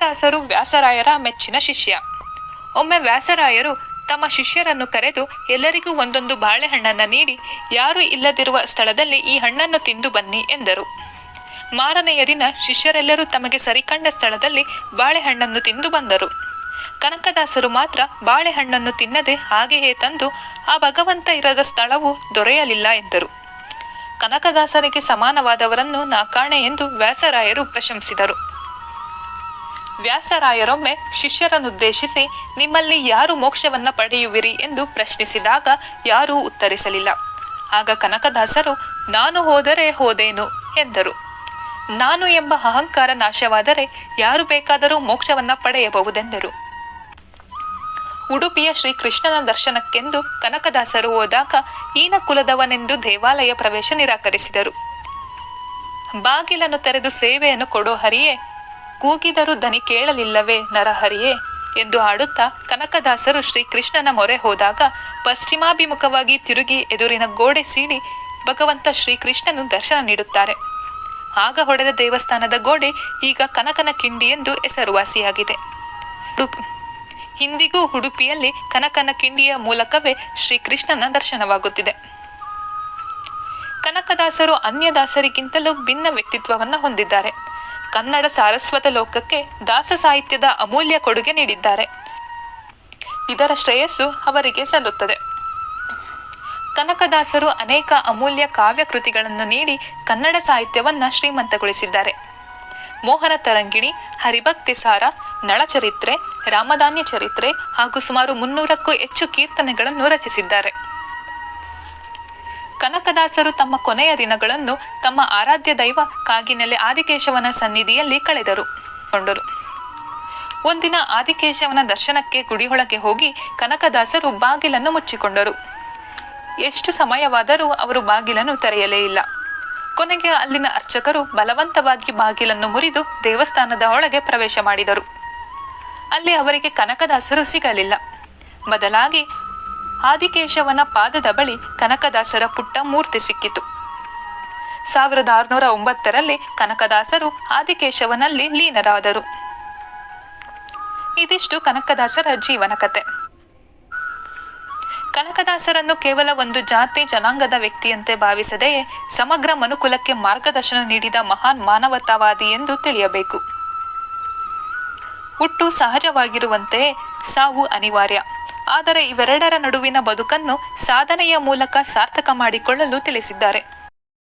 ಕನಕದಾಸರು ವ್ಯಾಸರಾಯರ ಮೆಚ್ಚಿನ ಶಿಷ್ಯ. ಒಮ್ಮೆ ವ್ಯಾಸರಾಯರು ತಮ್ಮ ಶಿಷ್ಯರನ್ನು ಕರೆದು ಎಲ್ಲರಿಗೂ ಒಂದೊಂದು ಬಾಳೆಹಣ್ಣನ್ನು ನೀಡಿ, ಯಾರೂ ಇಲ್ಲದಿರುವ ಸ್ಥಳದಲ್ಲಿ ಈ ಹಣ್ಣನ್ನು ತಿಂದು ಬನ್ನಿ ಎಂದರು. ಮಾರನೆಯ ದಿನ ಶಿಷ್ಯರೆಲ್ಲರೂ ತಮಗೆ ಸರಿಕಂಡ ಸ್ಥಳದಲ್ಲಿ ಬಾಳೆಹಣ್ಣನ್ನು ತಿಂದು ಬಂದರು. ಕನಕದಾಸರು ಮಾತ್ರ ಬಾಳೆಹಣ್ಣನ್ನು ತಿನ್ನದೆ ಹಾಗೆಯೇ ತಂದು ಆ ಭಗವಂತ ಇರದ ಸ್ಥಳವು ದೊರೆಯಲಿಲ್ಲ ಎಂದರು. ಕನಕದಾಸರಿಗೆ ಸಮಾನವಾದವರನ್ನು ನಾ ಕಾಣೆ ಎಂದು ವ್ಯಾಸರಾಯರು ಪ್ರಶಂಸಿದರು. ವ್ಯಾಸರಾಯರೊಮ್ಮೆ ಶಿಷ್ಯರನ್ನುದ್ದೇಶಿಸಿ, ನಿಮ್ಮಲ್ಲಿ ಯಾರು ಮೋಕ್ಷವನ್ನ ಪಡೆಯುವಿರಿ ಎಂದು ಪ್ರಶ್ನಿಸಿದಾಗ ಯಾರೂ ಉತ್ತರಿಸಲಿಲ್ಲ. ಆಗ ಕನಕದಾಸರು, ನಾನು ಹೋದರೆ ಹೋದೇನು ಎಂದರು. ನಾನು ಎಂಬ ಅಹಂಕಾರ ನಾಶವಾದರೆ ಯಾರು ಬೇಕಾದರೂ ಮೋಕ್ಷವನ್ನ ಪಡೆಯಬಹುದೆಂದರು. ಉಡುಪಿಯ ಶ್ರೀಕೃಷ್ಣನ ದರ್ಶನಕ್ಕೆಂದು ಕನಕದಾಸರು ಹೋದಾಗ ಈನ ಕುಲದವನೆಂದು ದೇವಾಲಯ ಪ್ರವೇಶ ನಿರಾಕರಿಸಿದರು. ಬಾಗಿಲನ್ನು ತೆರೆದು ಸೇವೆಯನ್ನು ಕೊಡೋ ಹರಿಯೇ, ಕೂಗಿದರೂ ದನಿ ಕೇಳಲಿಲ್ಲವೇ ನರಹರಿಯೇ ಎಂದು ಹಾಡುತ್ತಾ ಕನಕದಾಸರು ಶ್ರೀಕೃಷ್ಣನ ಮೊರೆ ಹೋದಾಗ ಪಶ್ಚಿಮಾಭಿಮುಖವಾಗಿ ತಿರುಗಿ ಎದುರಿನ ಗೋಡೆ ಸೀಳಿ ಭಗವಂತ ಶ್ರೀಕೃಷ್ಣನು ದರ್ಶನ ನೀಡುತ್ತಾರೆ. ಆಗ ಹೊಡೆದ ದೇವಸ್ಥಾನದ ಗೋಡೆ ಈಗ ಕನಕನ ಕಿಂಡಿ ಎಂದು ಹೆಸರುವಾಸಿಯಾಗಿದೆ. ಇಂದಿಗೂ ಉಡುಪಿಯಲ್ಲಿ ಕನಕನ ಕಿಂಡಿಯ ಮೂಲಕವೇ ಶ್ರೀಕೃಷ್ಣನ ದರ್ಶನವಾಗುತ್ತಿದೆ. ಕನಕದಾಸರು ಅನ್ಯದಾಸರಿಗಿಂತಲೂ ಭಿನ್ನ ವ್ಯಕ್ತಿತ್ವವನ್ನು ಹೊಂದಿದ್ದಾರೆ. ಕನ್ನಡ ಸಾರಸ್ವತ ಲೋಕಕ್ಕೆ ದಾಸ ಸಾಹಿತ್ಯದ ಅಮೂಲ್ಯ ಕೊಡುಗೆ ನೀಡಿದ್ದಾರೆ. ಇದರ ಶ್ರೇಯಸ್ಸು ಅವರಿಗೆ ಸಲ್ಲುತ್ತದೆ. ಕನಕದಾಸರು ಅನೇಕ ಅಮೂಲ್ಯ ಕಾವ್ಯ ಕೃತಿಗಳನ್ನು ನೀಡಿ ಕನ್ನಡ ಸಾಹಿತ್ಯವನ್ನ ಶ್ರೀಮಂತಗೊಳಿಸಿದ್ದಾರೆ. ಮೋಹನ ತರಂಗಿಣಿ, ಹರಿಭಕ್ತಿ ಸಾರ, ನಳಚರಿತ್ರೆ, ರಾಮಧಾನ್ಯ ಚರಿತ್ರೆ ಹಾಗೂ ಸುಮಾರು 300ಕ್ಕೂ ಹೆಚ್ಚು ಕೀರ್ತನೆಗಳನ್ನು ರಚಿಸಿದ್ದಾರೆ. ಕನಕದಾಸರು ತಮ್ಮ ಕೊನೆಯ ದಿನಗಳನ್ನು ತಮ್ಮ ಆರಾಧ್ಯ ದೈವ ಕಾಗಿನೆಲೆ ಆದಿಕೇಶವನ ಸನ್ನಿಧಿಯಲ್ಲಿ ಕೊಂಡರು. ಒಂದಿನ ಆದಿಕೇಶವನ ದರ್ಶನಕ್ಕೆ ಗುಡಿಯೊಳಗೆ ಹೋಗಿ ಕನಕದಾಸರು ಬಾಗಿಲನ್ನು ಮುಚ್ಚಿಕೊಂಡರು. ಎಷ್ಟು ಸಮಯವಾದರೂ ಅವರು ಬಾಗಿಲನ್ನು ತೆರೆಯಲೇ ಇಲ್ಲ. ಕೊನೆಗೆ ಅಲ್ಲಿನ ಅರ್ಚಕರು ಬಲವಂತವಾಗಿ ಬಾಗಿಲನ್ನು ಮುರಿದು ದೇವಸ್ಥಾನದ ಒಳಗೆ ಪ್ರವೇಶ ಮಾಡಿದರು. ಅಲ್ಲಿ ಅವರಿಗೆ ಕನಕದಾಸರು ಸಿಗಲಿಲ್ಲ. ಬದಲಾಗಿ ಆದಿಕೇಶವನ ಪಾದದ ಬಳಿ ಕನಕದಾಸರ ಪುಟ್ಟ ಮೂರ್ತಿ ಸಿಕ್ಕಿತು. 1609ರಲ್ಲಿ ಕನಕದಾಸರು ಆದಿಕೇಶವನಲ್ಲಿ ಲೀನರಾದರು. ಇದಿಷ್ಟು ಕನಕದಾಸರ ಜೀವನ ಕಥೆ. ಕನಕದಾಸರನ್ನು ಕೇವಲ ಒಂದು ಜಾತಿ ಜನಾಂಗದ ವ್ಯಕ್ತಿಯಂತೆ ಭಾವಿಸದೆಯೇ ಸಮಗ್ರ ಮನುಕುಲಕ್ಕೆ ಮಾರ್ಗದರ್ಶನ ನೀಡಿದ ಮಹಾನ್ ಮಾನವತಾವಾದಿ ಎಂದು ತಿಳಿಯಬೇಕು. ಹುಟ್ಟು ಸಹಜವಾಗಿರುವಂತೆಯೇ ಸಾವು ಅನಿವಾರ್ಯ. ಆದರೆ ಇವೆರಡರ ನಡುವಿನ ಬದುಕನ್ನು ಸಾಧನೆಯ ಮೂಲಕ ಸಾರ್ಥಕ ಮಾಡಿಕೊಳ್ಳಲು ತಿಳಿಸಿದ್ದಾರೆ.